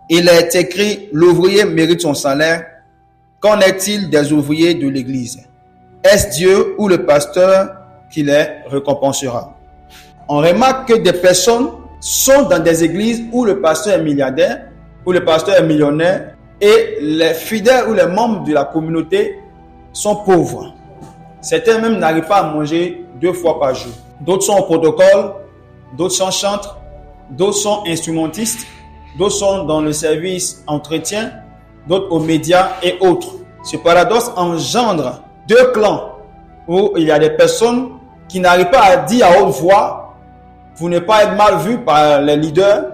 Il est écrit, l'ouvrier mérite son salaire. Qu'en est-il des ouvriers de l'Église? Est-ce Dieu ou le pasteur qui les récompensera? On remarque que des personnes sont dans des églises où le pasteur est milliardaire, où le pasteur est millionnaire, et les fidèles ou les membres de la communauté sont pauvres. Certains même n'arrivent pas à manger 2 fois par jour. D'autres sont au protocole, d'autres sont chantres, d'autres sont instrumentistes, d'autres sont dans le service entretien, d'autres aux médias et autres. Ce paradoxe engendre 2 clans où il y a des personnes qui n'arrivent pas à dire à haute voix pour ne pas être mal vu par les leaders,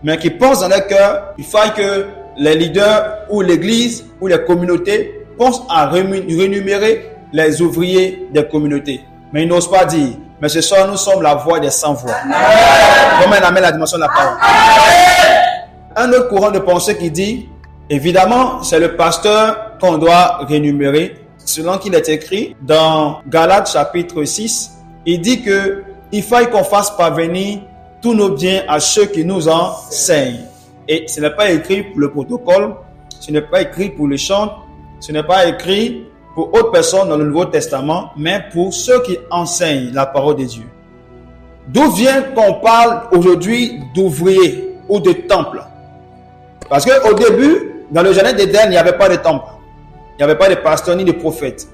mais qui pensent dans leur cœur, il faut que les leaders ou l'église ou les communautés pensent à rémunérer les ouvriers des communautés. Mais ils n'osent pas dire, mais ce soir nous sommes la voix des sans voix. Comment on amène la dimension de la parole? Un autre courant de pensée qui dit, évidemment, c'est le pasteur qu'on doit rémunérer, selon qu'il est écrit dans Galates chapitre 6, il dit que il faut qu'on fasse parvenir tous nos biens à ceux qui nous enseignent. Et ce n'est pas écrit pour le protocole, ce n'est pas écrit pour le chant, ce n'est pas écrit pour autres personnes dans le Nouveau Testament, mais pour ceux qui enseignent la parole de Dieu. D'où vient qu'on parle aujourd'hui d'ouvriers ou de temple? Parce qu'au début, dans le jardin d'Éden, il n'y avait pas de temple. Il n'y avait pas de pasteur ni de prophète.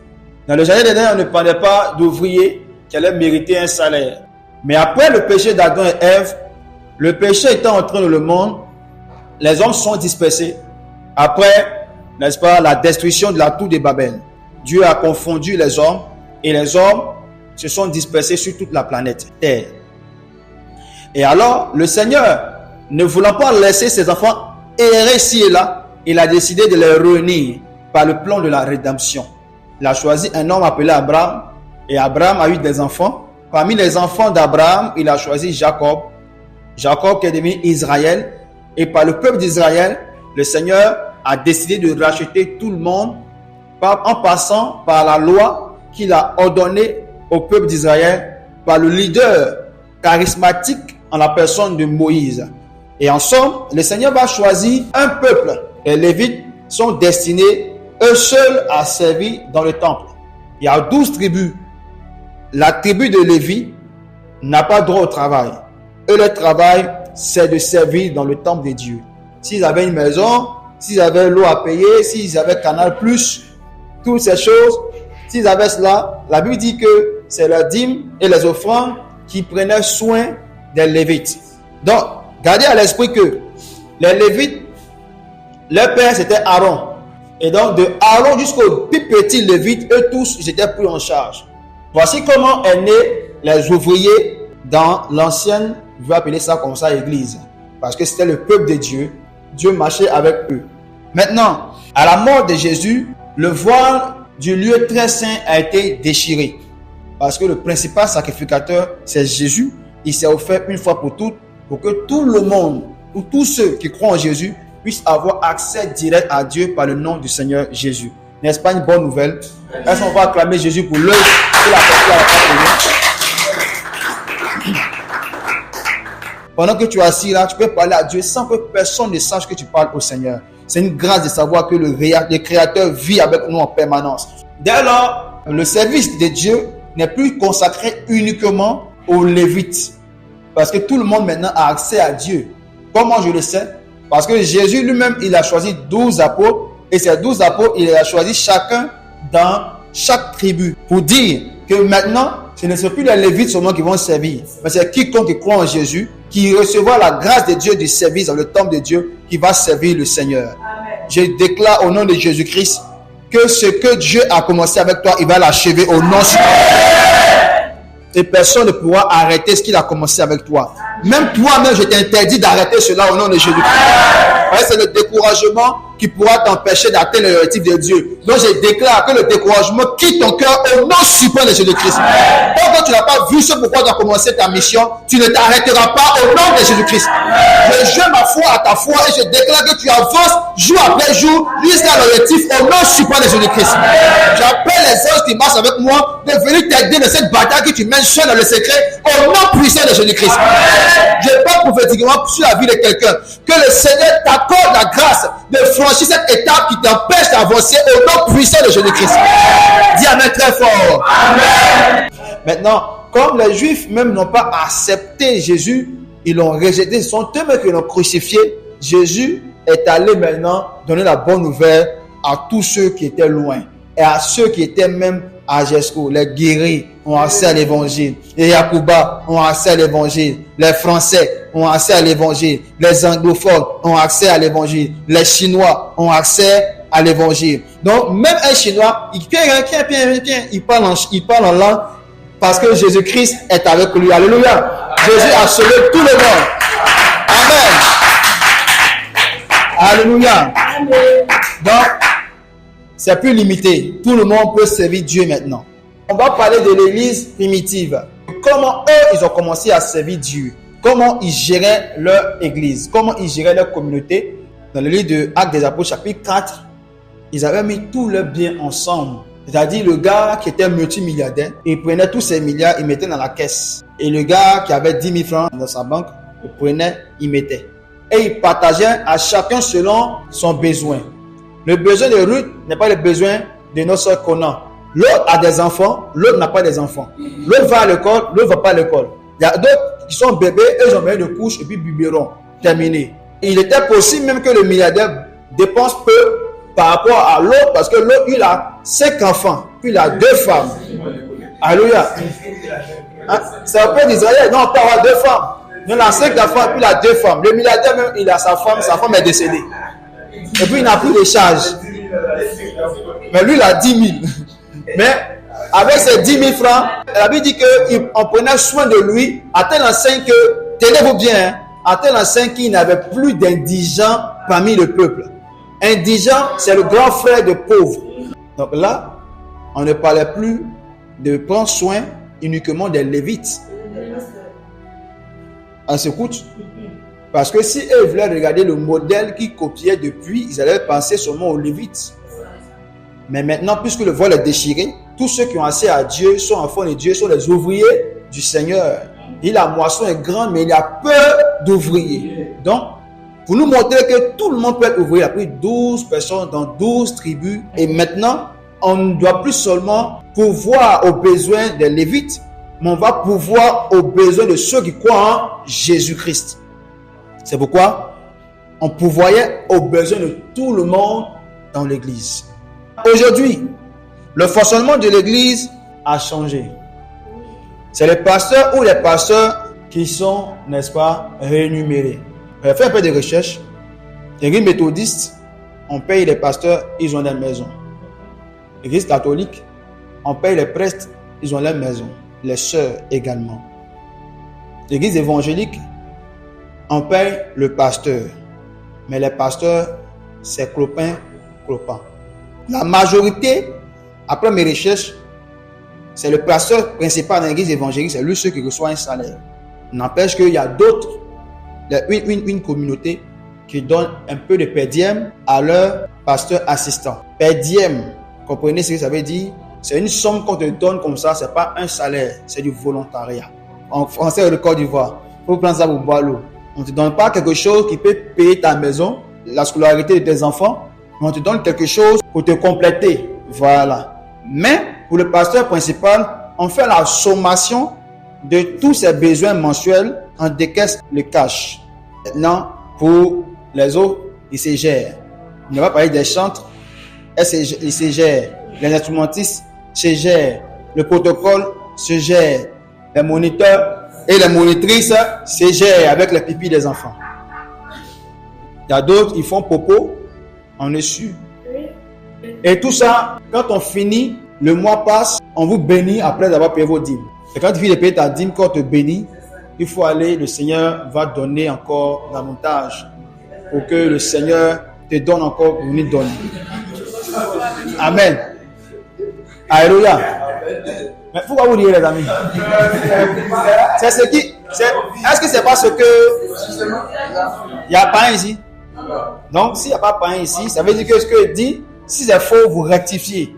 Dans le jardin d'Éden, on ne parlait pas d'ouvriers qui allaient mériter un salaire. Mais après le péché d'Adam et Ève, le péché étant entré dans le monde, les hommes sont dispersés. Après, n'est-ce pas, la destruction de la tour de Babel, Dieu a confondu les hommes et les hommes se sont dispersés sur toute la planète Terre. Et alors, le Seigneur, ne voulant pas laisser ses enfants errer ci et là, il a décidé de les réunir par le plan de la rédemption. Il a choisi un homme appelé Abraham, et Abraham a eu des enfants. Parmi les enfants d'Abraham, il a choisi Jacob. Jacob qui est devenu Israël. Et par le peuple d'Israël, le Seigneur a décidé de racheter tout le monde en passant par la loi qu'il a ordonnée au peuple d'Israël par le leader charismatique en la personne de Moïse. Et en somme, le Seigneur va choisir un peuple. Et les Lévites sont destinés eux seuls à servir dans le temple. Il y a 12 tribus. La tribu de Lévi n'a pas droit au travail. Eux, leur travail, c'est de servir dans le temple de Dieu. S'ils avaient une maison, s'ils avaient l'eau à payer, s'ils avaient Canal+, toutes ces choses, s'ils avaient cela, la Bible dit que c'est la dîme et les offrandes qui prenaient soin des Lévites. Donc, gardez à l'esprit que les Lévites, leur père c'était Aaron. Et donc de Aaron jusqu'au plus petit Lévite, eux tous, ils étaient pris en charge. Voici comment est né les ouvriers dans l'ancienne, je vais appeler ça comme ça, église. Parce que c'était le peuple de Dieu. Dieu marchait avec eux. Maintenant, à la mort de Jésus, le voile du lieu très saint a été déchiré. Parce que le principal sacrificateur, c'est Jésus. Il s'est offert une fois pour toutes pour que tout le monde, ou tous ceux qui croient en Jésus, puissent avoir accès direct à Dieu par le nom du Seigneur Jésus. N'est-ce pas une bonne nouvelle? Est-ce qu'on va acclamer Jésus pour l'œuvre qu'il a fait à la part de nous? Pendant que tu es assis là, tu peux parler à Dieu sans que personne ne sache que tu parles au Seigneur. C'est une grâce de savoir que le Créateur vit avec nous en permanence. Dès lors, le service de Dieu n'est plus consacré uniquement aux Lévites. Parce que tout le monde maintenant a accès à Dieu. Comment je le sais? Parce que Jésus lui-même, il a choisi 12 apôtres. Et ces 12 apôtres, il a choisi chacun dans chaque tribu. Pour dire que maintenant, ce ne sont plus les Lévites seulement qui vont servir. Mais c'est quiconque qui croit en Jésus, qui recevra la grâce de Dieu du service dans le temple de Dieu, qui va servir le Seigneur. Amen. Je déclare au nom de Jésus-Christ que ce que Dieu a commencé avec toi, il va l'achever au nom de Jésus. Et personne ne pourra arrêter ce qu'il a commencé avec toi. Même toi-même, je t'interdis d'arrêter cela au nom de Jésus-Christ. C'est le découragement qui pourra t'empêcher d'atteindre l'objectif de Dieu. Donc je déclare que le découragement quitte ton cœur au nom suprême de Jésus-Christ. Tant que tu n'as pas vu ce pourquoi tu as commencé ta mission, tu ne t'arrêteras pas au nom de Jésus-Christ. Je joins ma foi à ta foi et je déclare que tu avances jour après jour jusqu'à l'objectif au nom suprême de Jésus-Christ. J'appelle les anges qui marchent avec moi de venir t'aider dans cette bataille que tu mènes seul dans le secret au nom puissant de Jésus-Christ. Je parle prophétiquement sur la vie de quelqu'un. Que le Seigneur t'accorde de franchir cette étape qui t'empêche d'avancer au nom puissant de Jésus-Christ. Dis amen très fort. Amen. Maintenant, comme les Juifs même n'ont pas accepté Jésus, ils l'ont rejeté, ce sont eux-mêmes qui l'ont crucifié. Jésus est allé maintenant donner la bonne nouvelle à tous ceux qui étaient loin et à ceux qui étaient même à Jesco. Les guéris ont accès à l'évangile. Les Yacouba ont accès à l'évangile. Les Français ont accès à l'évangile. Les anglophones ont accès à l'évangile. Les Chinois ont accès à l'évangile. Donc, même un Chinois, il parle en langue parce que Jésus-Christ est avec lui. Alléluia. Jésus a sauvé tout le monde. Amen. Alléluia. Donc, c'est plus limité. Tout le monde peut servir Dieu maintenant. On va parler de l'église primitive. Comment eux, ils ont commencé à servir Dieu. Comment ils géraient leur église. Comment ils géraient leur communauté. Dans le livre de Actes des Apôtres, chapitre 4, ils avaient mis tous leurs biens ensemble. C'est-à-dire le gars qui était multimilliardaire, il prenait tous ses milliards, il mettait dans la caisse. Et le gars qui avait 10 000 francs dans sa banque, il prenait, il mettait. Et il partageait à chacun selon son besoin. Le besoin de Ruth n'est pas le besoin de notre soeur Conan. L'autre a des enfants, l'autre n'a pas des enfants. L'autre va à l'école, l'autre ne va pas à l'école. Il y a d'autres qui sont bébés, eux ils ont besoin de couches et puis biberon. Terminé. Il était possible même que le milliardaire dépense peu par rapport à l'autre parce que l'autre il a 5 enfants, puis il a 2 femmes. Alléluia. C'est un peu d'Israël, non, on peut avoir 2 femmes. Il a 5 enfants, puis il a 2 femmes. Le milliardaire même, il a sa femme est décédée. Et puis il n'a plus de charges. Mais lui, il a 10 000. Mais avec ces 10 000 francs, la Bible dit qu'on prenait soin de lui, à tel enseigne que, tenez-vous bien, à tel enseigne qu'il n'avait plus d'indigents parmi le peuple. Indigent, c'est le grand frère de pauvres. Donc là, on ne parlait plus de prendre soin uniquement des Lévites. On s'écoute. Parce que si eux voulaient regarder le modèle qu'ils copiaient depuis, ils allaient penser seulement aux Lévites. Mais maintenant, puisque le voile est déchiré, tous ceux qui ont accès à Dieu sont enfants de Dieu, sont les ouvriers du Seigneur. Et la moisson est grande, mais il y a peu d'ouvriers. Donc, pour nous montrer que tout le monde peut être ouvrier, il y a plus de 12 personnes dans 12 tribus. Et maintenant, on ne doit plus seulement pourvoir aux besoins des Lévites, mais on va pourvoir aux besoins de ceux qui croient en Jésus-Christ. C'est pourquoi on pourvoyait aux besoins de tout le monde dans l'église. Aujourd'hui, le fonctionnement de l'église a changé. C'est les pasteurs ou les pasteurs qui sont, n'est-ce pas, rémunérés. J'ai fait un peu de recherche. L'église méthodiste, on paye les pasteurs, ils ont leur maison. L'église catholique, on paye les prêtres, ils ont leur maison. Les sœurs également. L'église évangélique, on paye le pasteur. Mais les pasteurs, c'est clopin. La majorité, après mes recherches, c'est le pasteur principal dans l'église évangélique, c'est lui ceux qui reçoit un salaire. N'empêche qu'il y a d'autres, une communauté qui donne un peu de per diem à leur pasteur assistant. Per diem, comprenez ce que ça veut dire? C'est une somme qu'on te donne comme ça, c'est pas un salaire, c'est du volontariat. En français, le Côte d'Ivoire, il faut prendre ça pour boire l'eau. On ne te donne pas quelque chose qui peut payer ta maison, la scolarité de tes enfants, mais on te donne quelque chose pour te compléter. Voilà. Mais pour le pasteur principal, on fait la sommation de tous ses besoins mensuels, on décaisse le cash. Maintenant, pour les autres, ils se gèrent. On va parler des chantres, ils se gèrent. Les instrumentistes se gèrent. Le protocole se gère. Les moniteurs et les monitrices se gèrent avec les pipis des enfants. Il y a d'autres, ils font popo, on est sûr. Et tout ça, quand on finit, le mois passe, on vous bénit après avoir payé vos dîmes. Et quand tu finis de payer ta dîme, quand on te bénit, il faut aller, le Seigneur va donner encore davantage pour que le Seigneur te donne encore pour nous donner. Amen. Alléluia. Mais pourquoi vous direz les amis? C'est ce qui... Est-ce que c'est parce que il n'y a pas un ici? Donc, s'il n'y a pas un ici, ça veut dire que ce que je dis, si c'est faux, vous rectifiez.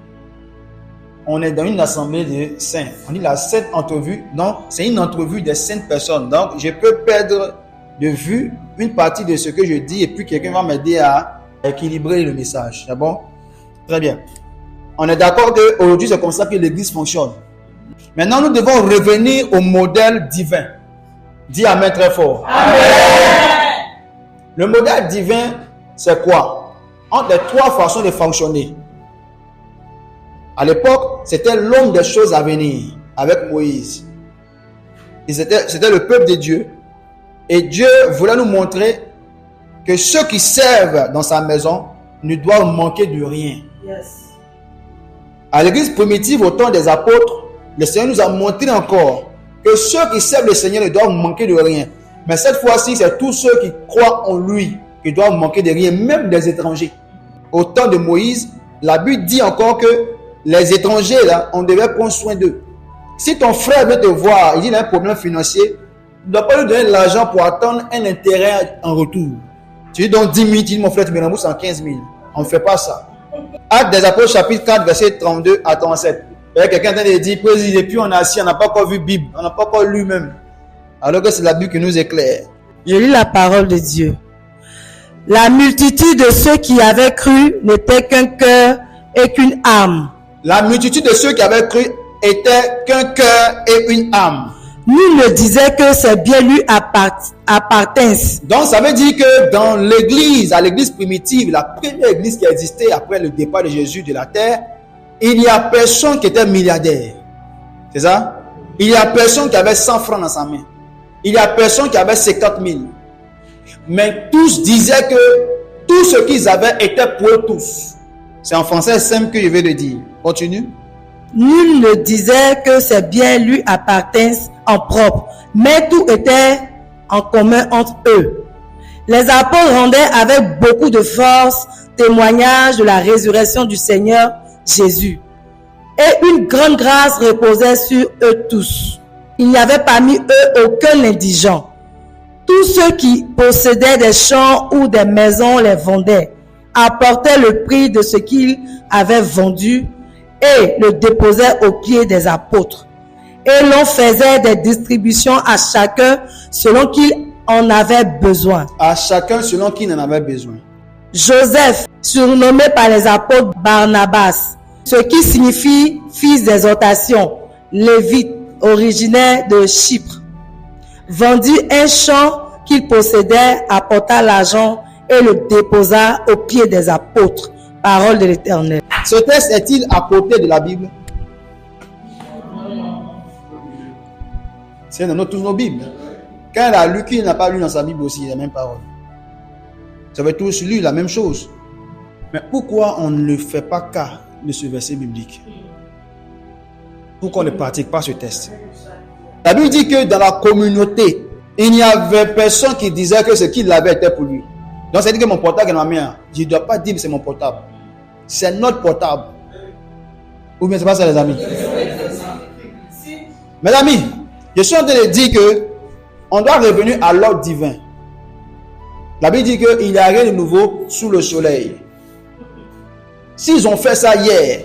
On est dans une assemblée de saints. On dit la sainte entrevue. Donc, c'est une entrevue des saintes personnes. Donc, je peux perdre de vue une partie de ce que je dis et puis quelqu'un va m'aider à équilibrer le message. C'est bon? Très bien. On est d'accord qu'aujourd'hui, c'est comme ça que l'Église fonctionne. Maintenant, nous devons revenir au modèle divin. Dis Amen très fort. Amen. Le modèle divin, c'est quoi? Entre les trois façons de fonctionner. À l'époque, c'était l'homme des choses à venir avec Moïse. C'était le peuple de Dieu. Et Dieu voulait nous montrer que ceux qui servent dans sa maison ne doivent manquer de rien. Yes. À l'église primitive, au temps des apôtres, le Seigneur nous a montré encore que ceux qui servent le Seigneur ne doivent manquer de rien. Mais cette fois-ci, c'est tous ceux qui croient en lui qui doivent manquer de rien, même des étrangers. Au temps de Moïse, la Bible dit encore que les étrangers, là, on devait prendre soin d'eux. Si ton frère veut te voir, il dit qu'il a un problème financier, tu ne dois pas lui donner de l'argent pour attendre un intérêt en retour. Tu lui donnes 10 000, tu dis mon frère, tu me rembourses en 15 000. On ne fait pas ça. Actes des Apôtres, chapitre 4, verset 32 à 37. Il y a quelqu'un qui dit, président, et puis on est assis, on n'a pas encore vu Bible, on n'a pas encore lu même. Alors que c'est la Bible qui nous éclaire. Je lis la parole de Dieu. La multitude de ceux qui avaient cru n'était qu'un cœur et qu'une âme. La multitude de ceux qui avaient cru était qu'un cœur et une âme. Nul ne disait que ces biens lui appartinssent. Donc ça veut dire que dans l'église, à l'église primitive, la première église qui a existé après le départ de Jésus de la terre, il n'y a personne qui était milliardaire. C'est ça? Il n'y a personne qui avait 100 francs dans sa main. Il n'y a personne qui avait 50 000. Mais tous disaient que tout ce qu'ils avaient était pour eux tous. C'est en français simple que je vais le dire. Continue. Nul ne disait que ces biens lui appartinssent en propre, mais tout était en commun entre eux. Les apôtres rendaient avec beaucoup de force témoignage de la résurrection du Seigneur Jésus. Et une grande grâce reposait sur eux tous. Il n'y avait parmi eux aucun indigent. Tous ceux qui possédaient des champs ou des maisons les vendaient, apportaient le prix de ce qu'ils avaient vendu et le déposaient aux pieds des apôtres. Et l'on faisait des distributions à chacun selon qu'il en avait besoin. À chacun selon qu'il en avait besoin. Joseph, surnommé par les apôtres Barnabas, ce qui signifie fils d'exhortation, lévite, originaire de Chypre, vendit un champ qu'il possédait, apporta l'argent et le déposa aux pieds des apôtres. Parole de l'Éternel. Ce texte est-il à côté de la Bible? C'est dans toutes nos Bibles. Quand il a lu, qui n'a pas lu dans sa Bible aussi la même parole? Ça veut tous lu la même chose. Mais pourquoi on ne fait pas cas de ce verset biblique? Pourquoi on ne pratique pas ce texte? La Bible dit que dans la communauté, il n'y avait personne qui disait que ce qu'il avait était pour lui. Donc ça dit que mon portable est dans ma main. Je ne dois pas dire que c'est mon portable. C'est notre portable. Ou bien c'est pas ça les amis? Mes amis, je suis en train de dire que on doit revenir à l'ordre divin. La Bible dit qu'il n'y a rien de nouveau sous le soleil. S'ils ont fait ça hier,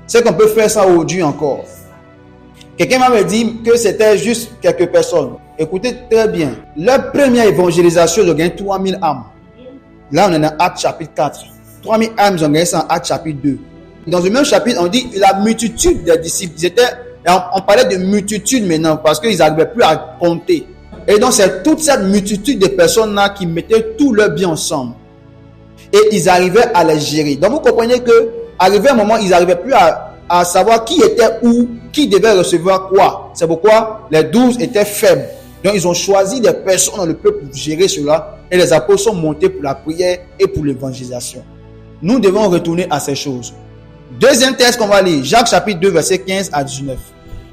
c'est qu'on peut faire ça aujourd'hui encore. Quelqu'un m'a dit que c'était juste quelques personnes. Écoutez très bien. Leur première évangélisation, ils ont gagné 3000 âmes. Là, on est dans Actes chapitre 4. 3000 âmes, ils ont gagné ça en Actes chapitre 2. Dans le même chapitre, on dit la multitude des disciples. On parlait de multitude maintenant parce qu'ils n'arrivaient plus à compter. Et donc, c'est toute cette multitude de personnes-là qui mettaient tout leur bien ensemble. Et ils arrivaient à les gérer. Donc, vous comprenez que, arrivé un moment, ils n'arrivaient plus à savoir qui était où, qui devait recevoir quoi. C'est pourquoi les 12 étaient faibles. Donc, ils ont choisi des personnes dans le peuple pour gérer cela. Et les apôtres sont montés pour la prière et pour l'évangélisation. Nous devons retourner à ces choses. Deuxième texte qu'on va lire. Jacques chapitre 2, verset 15 à 19.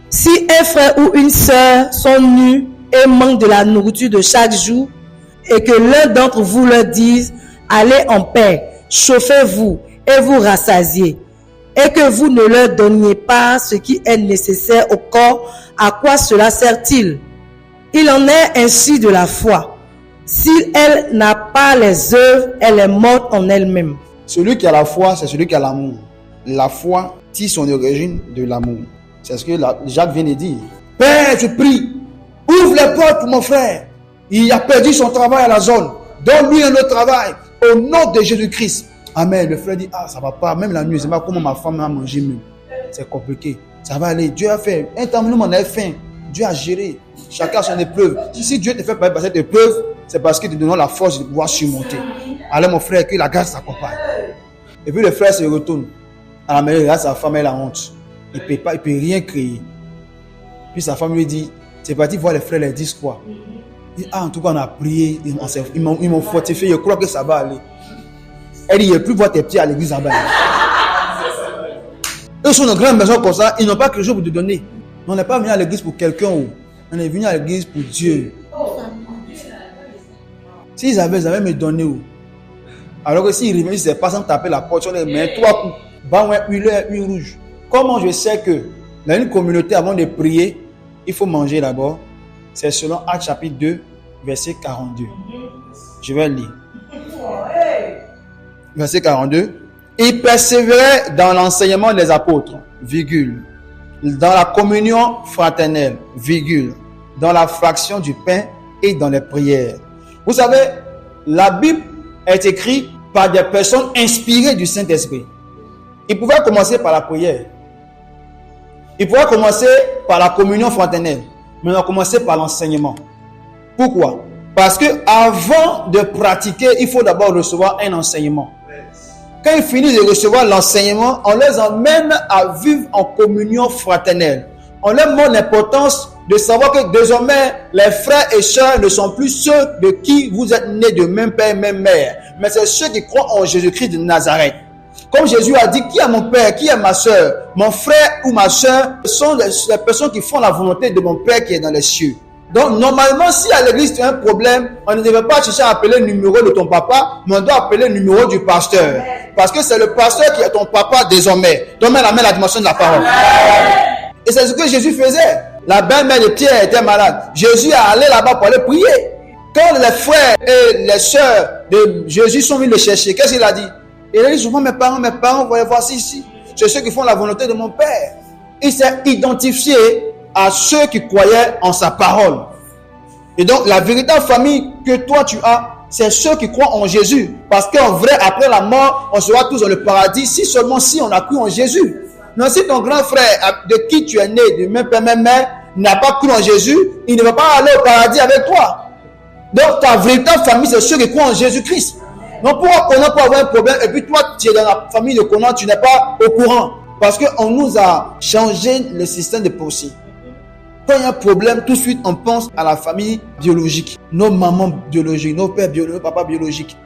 Si un frère ou une sœur sont nus et manquent de la nourriture de chaque jour, et que l'un d'entre vous leur dise, allez en paix, chauffez-vous et vous rassasiez, et que vous ne leur donniez pas ce qui est nécessaire au corps, à quoi cela sert-il? Il en est ainsi de la foi. Si elle n'a pas les œuvres, elle est morte en elle-même. Celui qui a la foi, c'est celui qui a l'amour. La foi tire son origine de l'amour. C'est ce que Jacques vient de dire. Père, je prie, ouvre les portes pour mon frère. Il a perdu son travail à la zone. Donne-lui un autre travail. Au nom de Jésus-Christ. Amen. Le frère dit, ça va pas. Même la nuit, je ne sais pas comment ma femme a mangé même. C'est compliqué. Ça va aller. Dieu a fait. Un temps, nous, on avait faim. Dieu a géré. Chacun a son épreuve. Si Dieu te fait passer par cette épreuve, c'est parce qu'il te donne la force de pouvoir surmonter. Alors, mon frère, que la grâce s'accompagne. Et puis, le frère se retourne. À la maison, il regarde sa femme, elle a honte. Il ne peut rien créer. Puis sa femme lui dit, c'est parti voir les frères, les disent quoi? Il dit, en tout cas, on a prié, ils m'ont fortifié, je crois que ça va aller. Elle dit, il ne peut plus voir tes pieds à l'église en bas. Eux sont dans une grande maison comme ça, ils n'ont pas quelque chose pour te donner. On n'est pas venu à l'église pour quelqu'un, on est venu à l'église pour Dieu. S'ils avaient me donné où? Alors que s'ils revenaient, c'est pas sans taper la porte, on les met 3 coups, bas huile rouge. Comment je sais que dans une communauté, avant de prier, il faut manger d'abord? C'est selon Actes chapitre 2, verset 42. Je vais lire. Verset 42. Il persévérait dans l'enseignement des apôtres, virgule, dans la communion fraternelle, virgule, dans la fraction du pain et dans les prières. Vous savez, la Bible est écrite par des personnes inspirées du Saint-Esprit. Il pouvait commencer par la prière. Il pouvait commencer par la communion fraternelle. Mais on a commencé par l'enseignement. Pourquoi? Parce que avant de pratiquer, il faut d'abord recevoir un enseignement. Quand ils finissent de recevoir l'enseignement, on les emmène à vivre en communion fraternelle. On leur montre l'importance de savoir que désormais, les frères et sœurs ne sont plus ceux de qui vous êtes nés de même père, même mère. Mais c'est ceux qui croient en Jésus-Christ de Nazareth. Comme Jésus a dit, qui est mon père, qui est ma sœur? Mon frère ou ma sœur sont les personnes qui font la volonté de mon père qui est dans les cieux. Donc, normalement, si à l'église tu as un problème, on ne devait pas chercher à appeler le numéro de ton papa, mais on doit appeler le numéro du pasteur. Parce que c'est le pasteur qui est ton papa désormais. Donc, on amène la dimension de la parole. Et c'est ce que Jésus faisait. La belle-mère de Pierre était malade. Jésus est allé là-bas pour aller prier. Quand les frères et les sœurs de Jésus sont venus le chercher, qu'est-ce qu'il a dit? Il a dit souvent, mes parents, voyez, voici ici. C'est ceux qui font la volonté de mon Père. Il s'est identifié à ceux qui croyaient en sa parole. Et donc, la véritable famille que toi tu as, c'est ceux qui croient en Jésus. Parce qu'en vrai, après la mort, on sera tous dans le paradis, si seulement si on a cru en Jésus. Non, si ton grand frère, de qui tu es né, de même père, même mère, n'a pas cru en Jésus, il ne va pas aller au paradis avec toi. Donc, ta véritable famille, c'est ceux qui croient en Jésus-Christ. Donc, pourquoi Conan peut avoir un problème et puis toi, tu es dans la famille de Conan, tu n'es pas au courant? Parce qu'on nous a changé le système de pensée. Quand il y a un problème, tout de suite, on pense à la famille biologique. Nos mamans biologiques, nos pères biologiques, nos papas biologiques.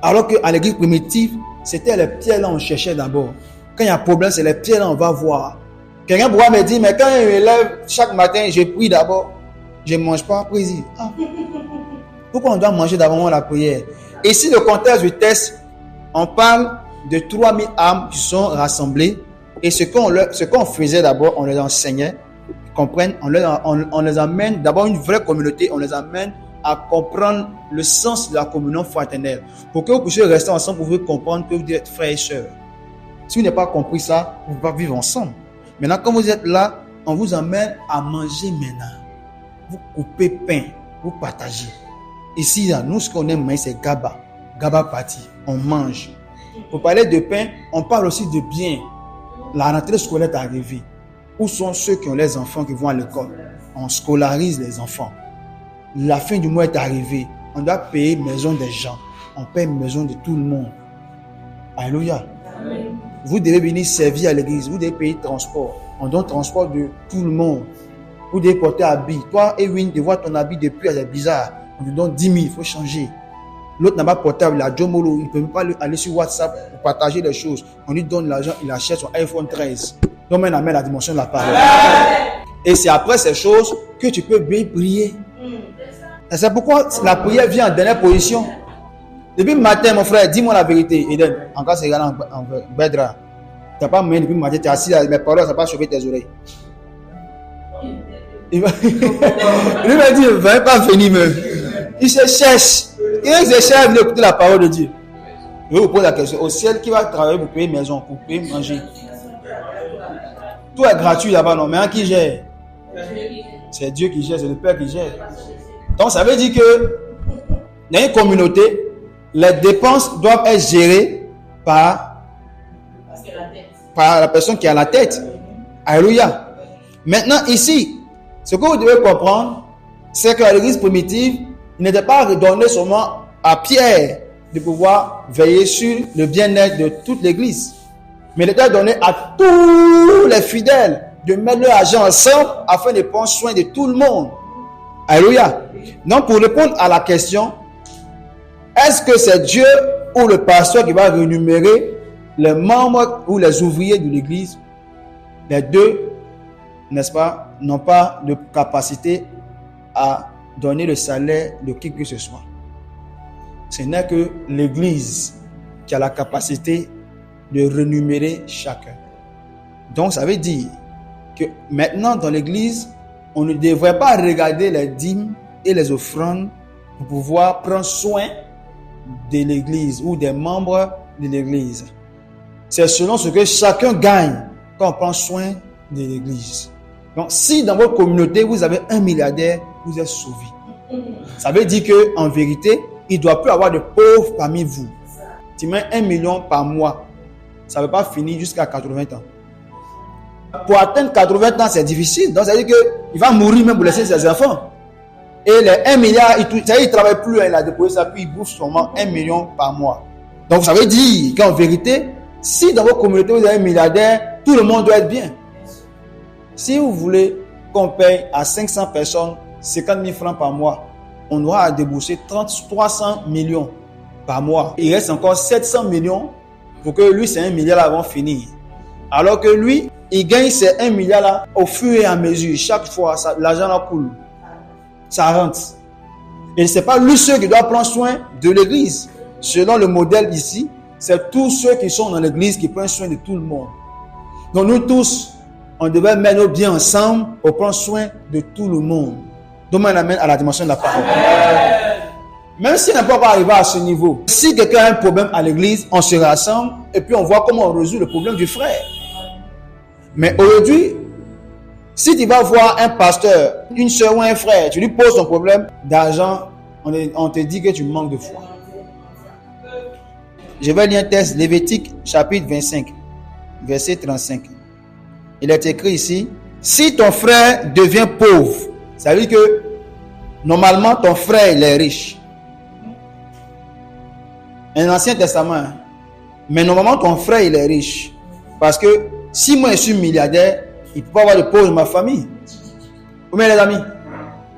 Alors qu'à l'église primitive, c'était les pierres là on cherchait d'abord. Quand il y a un problème, c'est les pierres là on va voir. Quelqu'un pourra me dire, mais quand je me lève chaque matin, je prie d'abord. Je ne mange pas après. Pourquoi on doit manger d'abord la prière? Et si le contexte du texte, on parle de 3000 âmes qui sont rassemblées. Et ce qu'on faisait d'abord, on les enseignait, comprennent, on les amène, d'abord une vraie communauté, on les amène à comprendre le sens de la communion fraternelle. Pour que vous puissiez rester ensemble, vous pouvez comprendre que vous êtes frères et sœurs. Si vous n'avez pas compris ça, vous ne pouvez pas vivre ensemble. Maintenant, quand vous êtes là, on vous amène à manger maintenant. Vous coupez pain, vous partagez. Ici, là, nous, ce qu'on aime, c'est Gaba. Gaba party. On mange. Pour parler de pain, on parle aussi de bien. La rentrée scolaire est arrivée. Où sont ceux qui ont les enfants qui vont à l'école? On scolarise les enfants. La fin du mois est arrivée. On doit payer maison des gens. On paye maison de tout le monde. Alléluia. Amen. Vous devez venir servir à l'église. Vous devez payer transport. On donne transport de tout le monde. Vous devez porter habit. Toi, Ewin, de voir ton habit depuis, c'est bizarre. On te donne 10 000, il faut changer. L'autre n'a pas portable, il a Jomolo, il ne peut pas aller sur WhatsApp pour partager les choses. On lui donne l'argent, il achète son iPhone 13. Donc, on amène la dimension de la parole. Et c'est après ces choses que tu peux bien prier. Et c'est pourquoi la prière vient en dernière position. Depuis le matin, mon frère, dis-moi la vérité. Eden, encore c'est en Bedra. Tu n'as pas moyen depuis le matin, tu es assis là, mes paroles, ça n'a pas chauffé tes oreilles. Il m'a dit, ne va pas venir même. Il se cherche. Il se cherche à écouter la parole de Dieu. Je vous pose la question. Au ciel, qui va travailler pour payer maison, pour payer manger? Tout est gratuit là-bas, non? Mais qui gère? C'est Dieu qui gère, c'est le Père qui gère. Donc ça veut dire que dans une communauté, les dépenses doivent être gérées par la personne qui a la tête. Alléluia. Maintenant, ici, ce que vous devez comprendre, c'est qu'à l'église primitive, il n'était pas redonné seulement à Pierre de pouvoir veiller sur le bien-être de toute l'église, mais il était donné à tous les fidèles de mettre leur argent ensemble afin de prendre soin de tout le monde. Alléluia. Donc, pour répondre à la question, est-ce que c'est Dieu ou le pasteur qui va rémunérer les membres ou les ouvriers de l'église? Les deux, n'est-ce pas, n'ont pas de capacité à donner le salaire de qui que ce soit. Ce n'est que l'église qui a la capacité de rémunérer chacun. Donc, ça veut dire que maintenant, dans l'église, on ne devrait pas regarder les dîmes et les offrandes pour pouvoir prendre soin de l'église ou des membres de l'église. C'est selon ce que chacun gagne quand on prend soin de l'église. Donc, si dans votre communauté, vous avez un milliardaire, vous êtes sauvé. Ça veut dire qu'en vérité, il ne doit plus avoir de pauvres parmi vous. Tu mets 1 million par mois, ça ne va pas finir jusqu'à 80 ans. Pour atteindre 80 ans, c'est difficile. Donc, ça veut dire qu'il va mourir même pour laisser ses enfants. Et les 1 milliard, il ne travaille plus, il a déposé ça, puis il bouffe seulement 1 million par mois. Donc, ça veut dire qu'en vérité, si dans votre communauté, vous avez un milliardaire, tout le monde doit être bien. Si vous voulez qu'on paye à 500 personnes 50 000 francs par mois, on aura à débourser 300 millions par mois. Il reste encore 700 millions pour que lui, c'est 1 milliard avant de finir. Alors que lui, il gagne ces 1 milliard là au fur et à mesure. Chaque fois, l'argent là coule. Ça rentre. Et ce n'est pas lui seul qui doit prendre soin de l'église. Selon le modèle ici, c'est tous ceux qui sont dans l'église qui prennent soin de tout le monde. Donc nous tous, on devait mettre nos biens ensemble pour prendre soin de tout le monde. Donc on amène à la dimension de la parole. Même si on n'est pas encore arrivé à ce niveau, si quelqu'un a un problème à l'église, on se rassemble et puis on voit comment on résout le problème du frère. Mais aujourd'hui, si tu vas voir un pasteur, une soeur ou un frère, tu lui poses ton problème d'argent, on te dit que tu manques de foi. Je vais lire un texte, Lévitique chapitre 25, verset 35. Il est écrit ici, si ton frère devient pauvre, ça veut dire que normalement ton frère il est riche. Un Ancien Testament, mais normalement ton frère il est riche. Parce que si moi je suis milliardaire, il ne peut pas avoir de pauvres dans ma famille. Vous voyez les amis?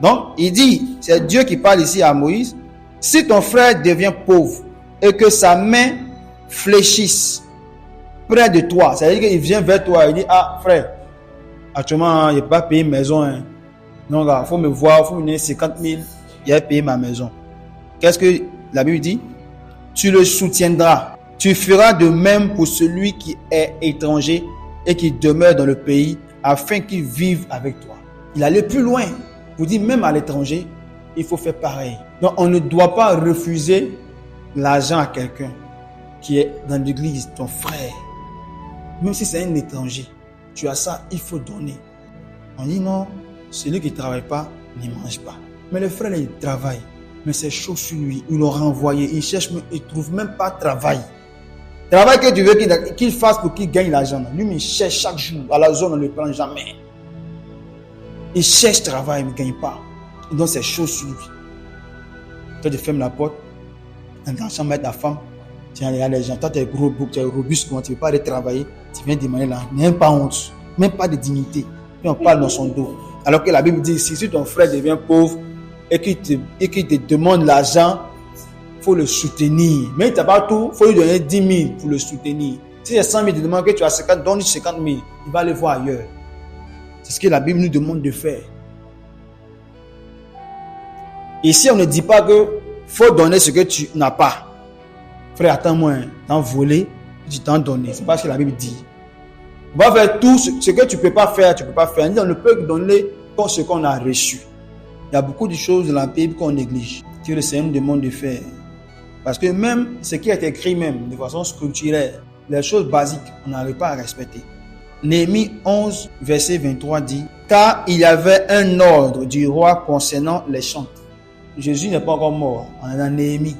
Donc il dit, c'est Dieu qui parle ici à Moïse, si ton frère devient pauvre et que sa main fléchisse près de toi, ça veut dire qu'il vient vers toi et il dit, ah frère, actuellement, il ne peut pas payer une maison. Hein. Donc, il faut me voir, il faut me donner 50 000, il va payer ma maison. Qu'est-ce que la Bible dit? Tu le soutiendras. Tu feras de même pour celui qui est étranger et qui demeure dans le pays, afin qu'il vive avec toi. Il allait plus loin. Vous dites, même à l'étranger, il faut faire pareil. Donc, on ne doit pas refuser l'argent à quelqu'un qui est dans l'église, ton frère. Même si c'est un étranger, tu as ça, il faut donner. On dit non, celui qui ne travaille pas, ne mange pas. Mais le frère, il travaille. Mais c'est chaud sur lui. Il l'aura envoyé. Il cherche, il ne trouve même pas de travail. Travail que tu veux qu'il fasse pour qu'il gagne l'argent. Lui, il cherche chaque jour. À la zone, on ne le prend jamais. Il cherche travail, mais il ne gagne pas. Donc c'est chaud sur lui. Toi, tu fermes la porte. Dans la chambre avec ta femme. Tu as les gens. Toi, tu es gros, tu es robuste. Tu ne veux pas aller travailler. Tu viens demander là. Même pas honte. Même pas de dignité. Puis on parle dans son dos. Alors que la Bible dit, si ton frère devient pauvre et qu'il te demande l'argent, il faut le soutenir. Mais il n'a pas tout, il faut lui donner 10 000 pour le soutenir. Si c'est 100 000, il te demande que tu as 50, donne 50 000. Il va aller voir ailleurs. C'est ce que la Bible nous demande de faire. Ici, on ne dit pas que faut donner ce que tu n'as pas. Frère, attends-moi, t'en voler, tu t'en donner. C'est pas ce que la Bible dit. On va faire tout ce que tu ne peux pas faire, tu ne peux pas faire. On ne peut donner pour ce qu'on a reçu. Il y a beaucoup de choses dans la Bible qu'on néglige, que le Seigneur nous demande de faire. Parce que même ce qui est écrit même de façon scripturaire, les choses basiques, on n'arrive pas à respecter. Néhémie 11, verset 23 dit, car il y avait un ordre du roi concernant les chants. Jésus n'est pas encore mort, on est dans Néhémie.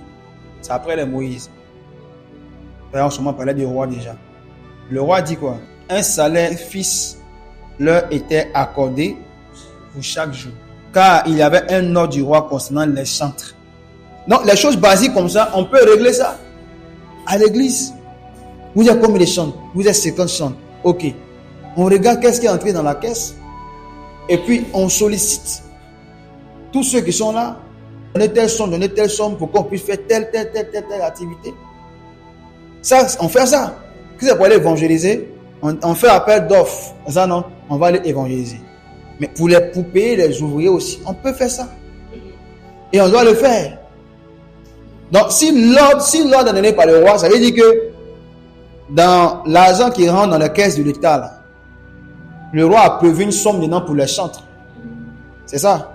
C'est après les Moïse. En ce moment, on parlait du roi déjà. Le roi dit quoi? Un salaire fixe leur était accordé pour chaque jour. Car il y avait un ordre du roi concernant les chantres. Donc, les choses basiques comme ça, on peut régler ça. À l'église, vous êtes combien de chantres? Vous êtes 50 chantres. Ok. On regarde qu'est-ce qui est entré dans la caisse. Et puis, on sollicite tous ceux qui sont là. Donner telle somme pour qu'on puisse faire telle activité. Ça, on fait ça. Si c'est pour aller évangéliser, on fait appel d'offres. Ça, non, on va aller évangéliser. Mais pour payer les ouvriers aussi, on peut faire ça. Et on doit le faire. Donc, si l'ordre est donné par le roi, ça veut dire que dans l'argent qui rentre dans la caisse de l'État, là, le roi a prévu une somme dedans pour les chantres. C'est ça.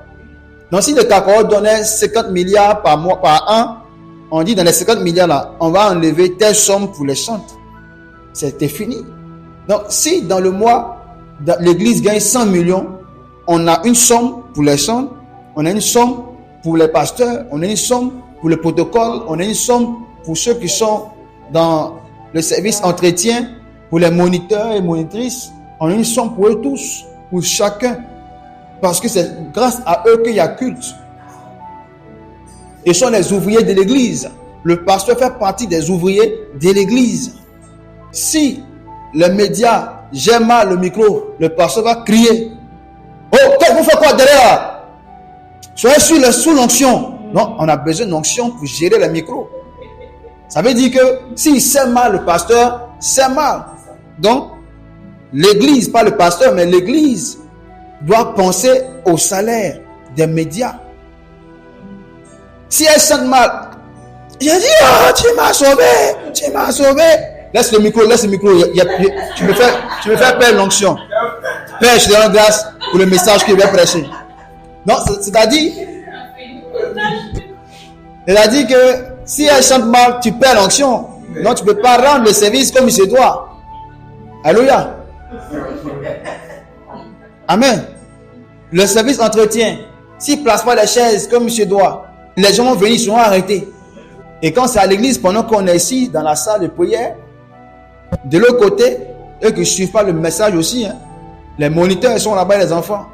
Donc, si le Kakao donnait 50 milliards par mois, par an, on dit dans les 50 milliards là, on va enlever telle somme pour les chantres. C'était fini. Donc, si dans le mois, l'église gagne 100 millions, on a une somme pour les chantres, on a une somme pour les pasteurs, on a une somme pour le protocole, on a une somme pour ceux qui sont dans le service entretien, pour les moniteurs et monitrices, on a une somme pour eux tous, pour chacun. Parce que c'est grâce à eux qu'il y a culte. Ils sont les ouvriers de l'église. Le pasteur fait partie des ouvriers de l'église. Si les médias gèrent mal le micro, le pasteur va crier. Oh, vous faites quoi derrière? Soyez sous l'onction. Non, on a besoin d'onction pour gérer le micro. Ça veut dire que s'il sait mal le pasteur, c'est mal. Donc, l'église, pas le pasteur, mais l'église doit penser au salaire des médias. Si elle chante mal, il a dit, oh, tu m'as sauvé. Laisse le micro. Tu me fais perdre l'onction. Père, je te rends grâce pour le message qu'il va prêcher. Non, c'est-à-dire que si elle chante mal, tu perds l'onction. Donc, tu ne peux pas rendre le service comme il se doit. Alléluia. Amen. Le service entretien, s'il ne place pas les chaises comme il se doit, les gens vont venir, ils seront arrêtés. Et quand c'est à l'église, pendant qu'on est ici, dans la salle de prière, de l'autre côté, eux qui ne suivent pas le message aussi, les moniteurs sont là-bas, les enfants.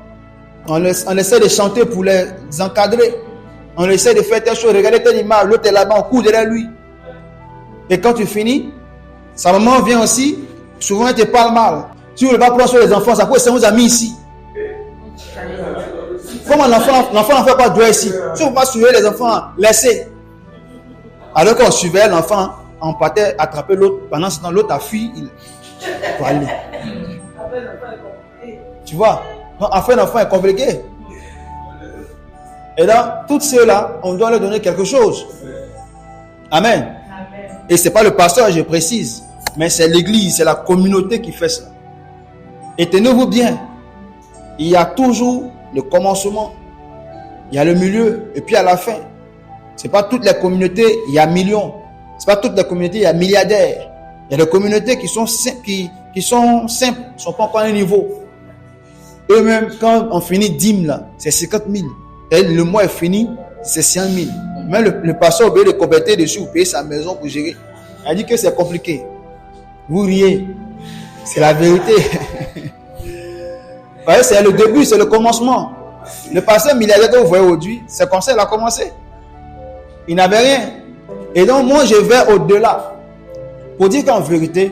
On essaie de chanter pour les encadrer. On essaie de faire telle chose, regarder telle image, l'autre est là-bas, on court derrière lui. Et quand tu finis, sa maman vient aussi, souvent elle te parle mal. Si vous ne voulez pas prendre sur les enfants, ça peut être vos amis ici. Comment l'enfant n'en fait pas droit ici? Si vous ne pouvez pas suivre les enfants, laissez. Alors qu'on suivait l'enfant, on partait attraper l'autre. Pendant ce temps, l'autre a fui. Pour aller. Tu vois? Enfin, l'enfant est compliqué. Et là, tous ceux-là, on doit leur donner quelque chose. Amen. Et ce n'est pas le pasteur, je précise. Mais c'est l'église, c'est la communauté qui fait ça. Et tenez-vous bien. Il y a toujours le commencement. Il y a le milieu. Et puis à la fin. Ce n'est pas toutes les communautés, il y a millions. Ce n'est pas toutes les communautés, il y a milliardaires. Il y a des communautés qui sont simples, qui ne sont pas encore à un niveau. Eux-mêmes, quand on finit dîme là, c'est 50 000. Et le mois est fini, c'est 100 000. Même le pasteur obéit de compléter dessus, pour payer sa maison pour gérer. Il dit que c'est compliqué. Vous riez. C'est la vérité. Vous voyez, c'est le début, c'est le commencement. Le pasteur milliardaire que vous voyez aujourd'hui, c'est comme ça qu'il a commencé. Il n'avait rien. Et donc, moi, je vais au-delà. Pour dire qu'en vérité,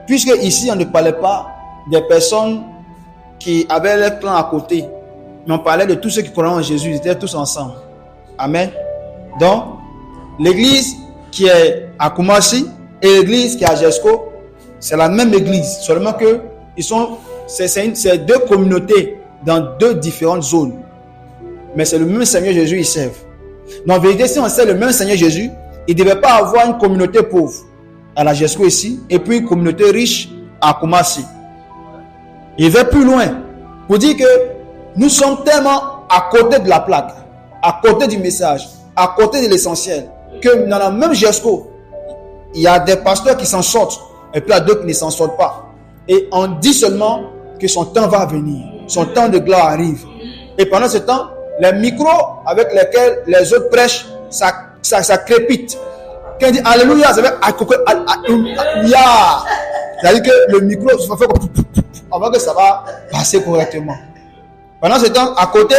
puisque ici, on ne parlait pas des personnes qui avaient leur clan à côté, mais on parlait de tous ceux qui croyaient en Jésus, ils étaient tous ensemble. Amen. Donc, l'église qui est à Koumassi et l'église qui est à Jesco, c'est la même église, seulement que c'est deux communautés dans deux différentes zones. Mais c'est le même Seigneur Jésus, ils servent. Donc, en vérité, si on sait le même Seigneur Jésus, il ne devait pas avoir une communauté pauvre à la Jesco ici, et puis une communauté riche à Koumassi. Il va plus loin pour dire que nous sommes tellement à côté de la plaque, à côté du message, à côté de l'essentiel, que dans la même Jesco, il y a des pasteurs qui s'en sortent, et puis il y a d'autres qui ne s'en sortent pas. Et on dit seulement que son temps va venir, son temps de gloire arrive. Et pendant ce temps, les micros avec lesquels les autres prêchent, ça crépite. Quand il dit Alléluia, ça veut dire Alléluia. C'est-à-dire que le micro, il faut faire comme avant que ça va passer correctement. Pendant ce temps, à côté,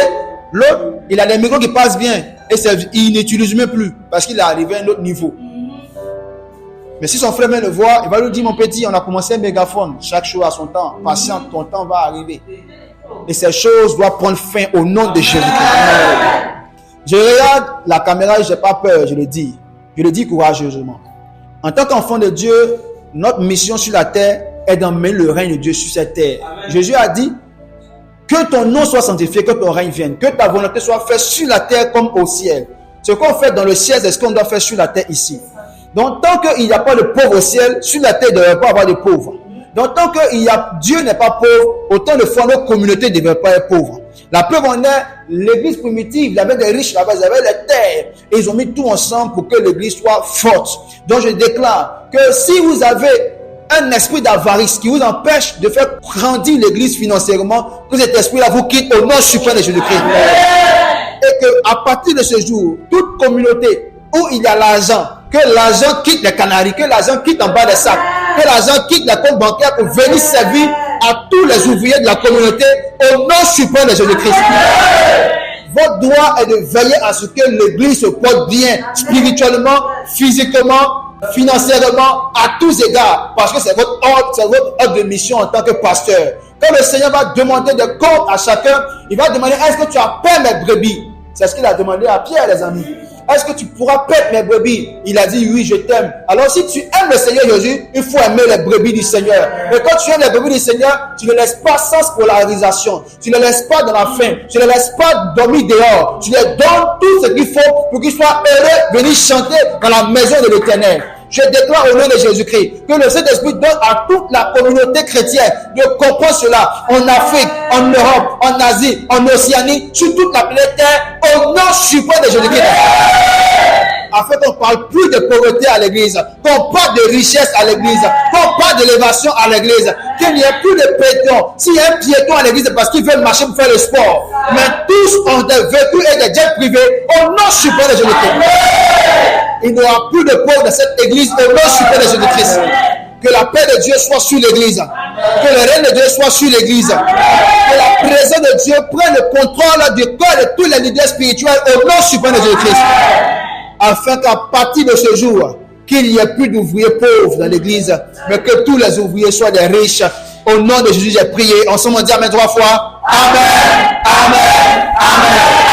l'autre, il a des micros qui passent bien. Et il n'utilise même plus parce qu'il est arrivé à un autre niveau. Mais si son frère le voit, il va lui dire, mon petit, on a commencé un mégaphone. Chaque chose a son temps. Patiente, ton temps va arriver. Et ces choses doivent prendre fin au nom de Jésus-Christ. Je regarde la caméra et je n'ai pas peur, je le dis. Je le dis courageusement. En tant qu'enfant de Dieu, notre mission sur la terre est d'emmener le règne de Dieu sur cette terre. Amen. Jésus a dit que ton nom soit sanctifié, que ton règne vienne, que ta volonté soit faite sur la terre comme au ciel. Ce qu'on fait dans le ciel, c'est ce qu'on doit faire sur la terre ici. Donc tant qu'il n'y a pas de pauvres au ciel, sur la terre il ne devrait pas avoir de pauvres. Donc tant que Dieu n'est pas pauvre, autant de fois nos communautés ne devraient pas être pauvres. La preuve en est, l'église primitive, il y avait des riches là-bas, ils avaient les terres. Et ils ont mis tout ensemble pour que l'église soit forte. Donc je déclare que si vous avez un esprit d'avarice qui vous empêche de faire grandir l'église financièrement, que cet esprit-là vous quitte au nom suprême de Jésus-Christ. Et qu'à partir de ce jour, toute communauté où il y a l'argent, que l'argent quitte les Canaries, que l'argent quitte en bas des sacs, que l'argent quitte la compte bancaire pour venir servir à tous les ouvriers de la communauté au nom suprême de Jésus-Christ. Votre droit est de veiller à ce que l'église se porte bien spirituellement, physiquement, financièrement, à tous égards, parce que c'est votre ordre de mission en tant que pasteur. Quand le Seigneur va demander des comptes à chacun, il va demander, est-ce que tu as payé mes brebis? C'est ce qu'il a demandé à Pierre, les amis. Est-ce que tu pourras payer mes brebis? Il a dit, oui, je t'aime. Alors si tu aimes le Seigneur Jésus, il faut aimer les brebis du Seigneur. Mais quand tu aimes les brebis du Seigneur, tu ne laisses pas sans scolarisation. Tu ne laisses pas dans la faim. Tu ne laisses pas dormir dehors. Tu leur donnes tout ce qu'il faut pour qu'ils soient heureux de venir chanter dans la maison de l'Éternel. Je déclare au nom de Jésus-Christ que le Saint-Esprit donne à toute la communauté chrétienne de comprendre cela en Afrique, en Europe, en Asie, en Océanie, sur toute la planète Terre, au nom suprême de Jésus-Christ. Afin qu'on ne parle plus de pauvreté à l'église, qu'on parle de richesse à l'église, qu'on parle d'élévation à l'église, qu'il n'y ait plus de piétons. S'il y a un piéton à l'église, c'est parce qu'il veut marcher pour faire le sport. Mais tous ont des véhicules et des jets privés au nom suprême de Jésus-Christ. Il n'y aura plus de pauvres dans cette église au nom suprême de Jésus-Christ. Que la paix de Dieu soit sur l'église. Que le règne de Dieu soit sur l'église. Que la présence de Dieu prenne le contrôle du corps de tous les leaders spirituels au nom suprême de Jésus-Christ. Afin qu'à partir de ce jour, qu'il n'y ait plus d'ouvriers pauvres dans l'église, mais que tous les ouvriers soient des riches. Au nom de Jésus, j'ai prié. Ensemble, on dit Amen 3 fois. Amen, Amen, Amen.